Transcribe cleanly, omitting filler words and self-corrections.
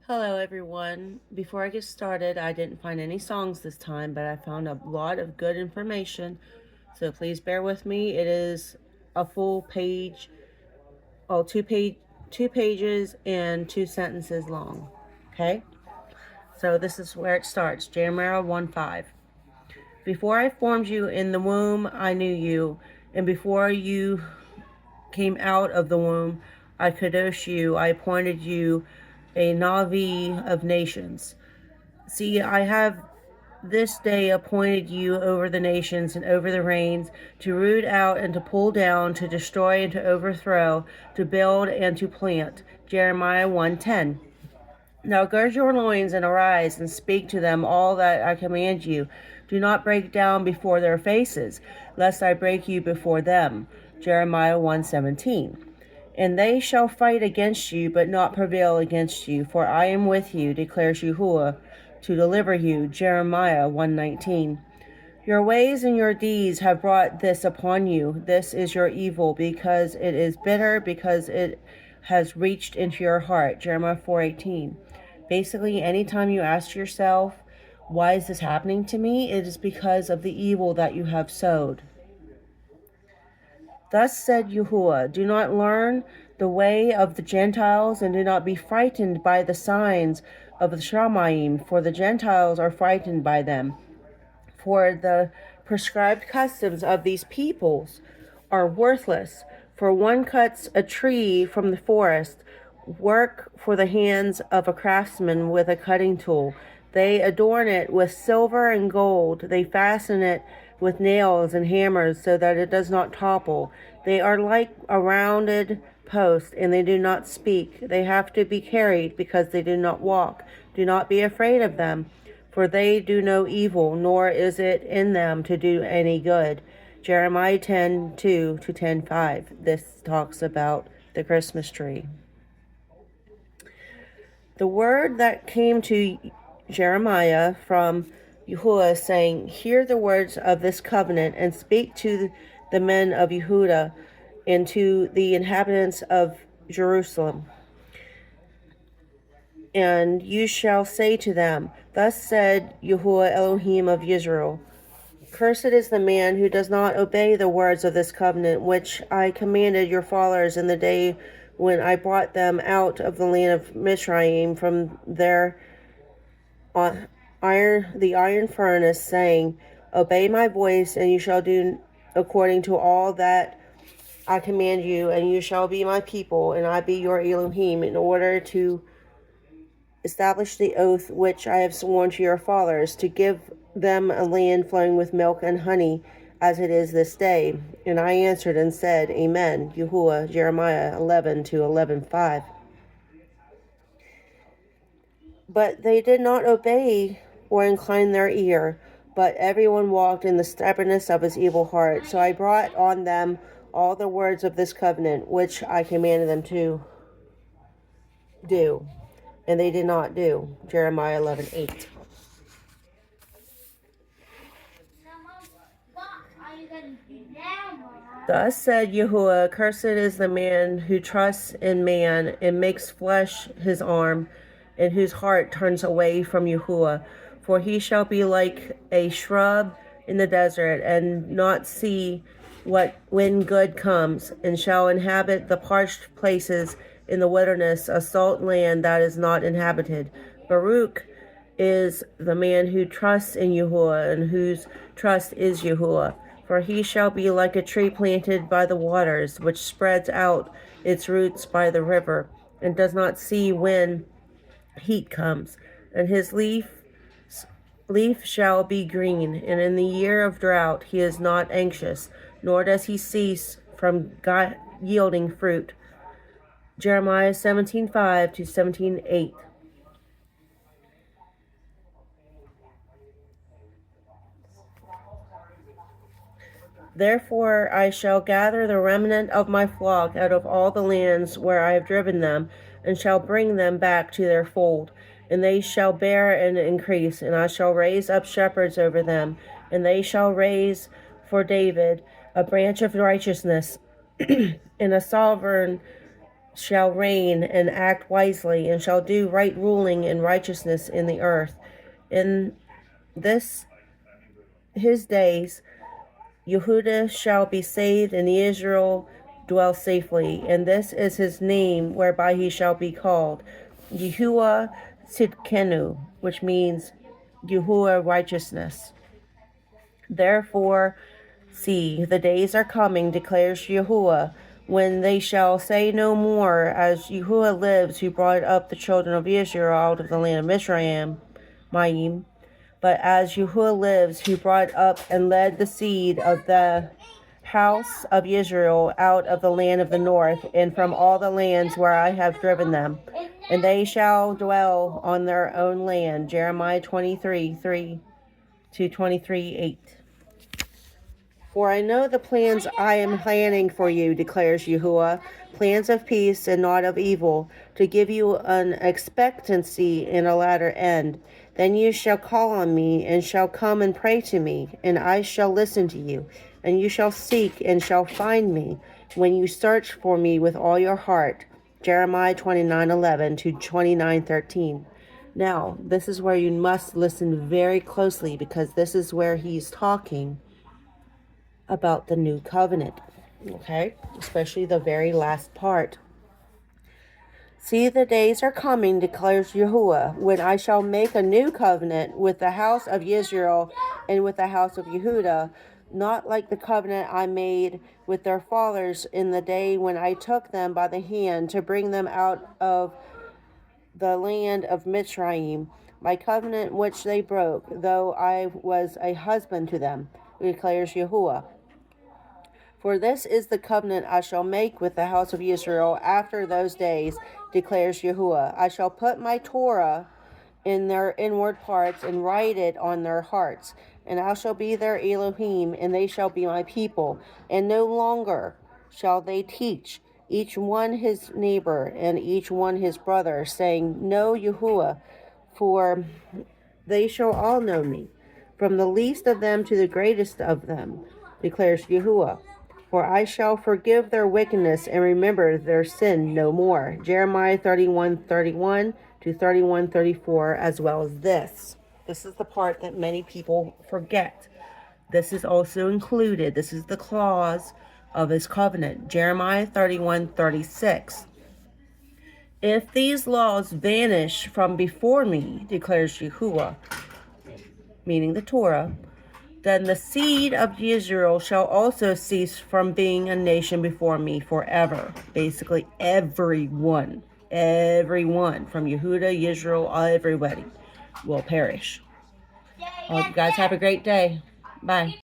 Hello everyone. Before I get started, I didn't find any songs this time, but I found a lot of good information. So please bear with me. It is a full page, two pages and two sentences long. Okay? So this is where it starts. Jeremiah 1:5. Before I formed you in the womb, I knew you, and before you came out of the womb, I kadosh you. I appointed you a Navi of nations. See, I have this day appointed you over the nations and over the reigns, to root out and to pull down, to destroy and to overthrow, to build and to plant. Jeremiah 1:10. Now gird your loins and arise and speak to them all that I command you. Do not break down before their faces, lest I break you before them. Jeremiah 1:17. And they shall fight against you, but not prevail against you, for I am with you, declares Yahuah, to deliver you. Jeremiah 1:19. Your ways and your deeds have brought this upon you. This is your evil, because it is bitter, because it has reached into your heart. Jeremiah 4:18. Basically, anytime you ask yourself, why is this happening to me? It is because of the evil that you have sowed. Thus said Yahuah, do not learn the way of the Gentiles, and do not be frightened by the signs of the Shamaim, for the Gentiles are frightened by them. For the prescribed customs of these peoples are worthless. For one cuts a tree from the forest, work for the hands of a craftsman with a cutting tool. They adorn it with silver and gold. They fasten it with nails and hammers so that it does not topple. They are like a rounded post, and they do not speak. They have to be carried because they do not walk. Do not be afraid of them, for they do no evil, nor is it in them to do any good. Jeremiah 10:2 to 10:5. This talks about the Christmas tree. The word that came to Jeremiah from Yahuah, saying, hear the words of this covenant, and speak to the men of Yehudah and to the inhabitants of Jerusalem. And you shall say to them, thus said Yahuah Elohim of Israel, cursed is the man who does not obey the words of this covenant, which I commanded your fathers in the day when I brought them out of the land of Mizraim from their the iron furnace, saying, obey my voice, and you shall do according to all that I command you, and you shall be my people, and I be your Elohim, in order to establish the oath which I have sworn to your fathers, to give them a land flowing with milk and honey, as it is this day. And I answered and said, Amen. Yahuah, Jeremiah 11 to 11:5. But they did not obey or incline their ear, but everyone walked in the stubbornness of his evil heart. So I brought on them all the words of this covenant, which I commanded them to do, and they did not do. Jeremiah 11:8. Thus said Yahuah, cursed is the man who trusts in man and makes flesh his arm, and whose heart turns away from Yahuah. For he shall be like a shrub in the desert, and not see when good comes, and shall inhabit the parched places in the wilderness, a salt land that is not inhabited. Baruch is the man who trusts in Yahuah, and whose trust is Yahuah. For he shall be like a tree planted by the waters, which spreads out its roots by the river, and does not see when heat comes, and his leaf shall be green, and in the year of drought he is not anxious, nor does he cease from yielding fruit. Jeremiah 17:5 to 17:8. Therefore I shall gather the remnant of my flock out of all the lands where I have driven them, and shall bring them back to their fold. And they shall bear and increase, and I shall raise up shepherds over them, and they shall raise for David a branch of righteousness, and a sovereign shall reign and act wisely, and shall do right ruling and righteousness in the earth. In this his days Yehudah shall be saved, and Israel dwell safely. And this is his name whereby he shall be called Yahuah Sidkenu, which means Yahuah righteousness. Therefore, see, the days are coming, declares Yahuah, when they shall say no more, as Yahuah lives, who brought up the children of Israel out of the land of Mayim, but as Yahuah lives, who brought up and led the seed of the house of Israel out of the land of the north, and from all the lands where I have driven them, and they shall dwell on their own land. Jeremiah 23:3 to 23:8. For I know the plans I am planning for you, declares Yahuah, plans of peace and not of evil, to give you an expectancy in a latter end. Then you shall call on me, and shall come and pray to me, and I shall listen to you. And you shall seek and shall find me, when you search for me with all your heart. Jeremiah 29:11 to 29:13. Now, this is where you must listen very closely, because this is where he's talking about the new covenant, okay? Especially the very last part. See, the days are coming, declares Yahuah, when I shall make a new covenant with the house of Israel and with the house of Yehudah, not like the covenant I made with their fathers in the day when I took them by the hand to bring them out of the land of Mitzrayim, my covenant which they broke, though I was a husband to them, declares Yahuah. For this is the covenant I shall make with the house of Israel after those days, declares Yahuah. I shall put my Torah in their inward parts and write it on their hearts. And I shall be their Elohim, and they shall be my people. And no longer shall they teach each one his neighbor and each one his brother, saying, Know Yahuah, for they shall all know me, from the least of them to the greatest of them, declares Yahuah. For I shall forgive their wickedness and remember their sin no more. Jeremiah 31:31 to 31:34, as well as this. This is the part that many people forget. This is also included. This is the clause of his covenant. Jeremiah 31:36. If these laws vanish from before me, declares Yahuah, meaning the Torah, then the seed of Israel shall also cease from being a nation before me forever. Basically, everyone from Yehudah, Israel, everybody will perish. I hope you guys have a great day. Bye.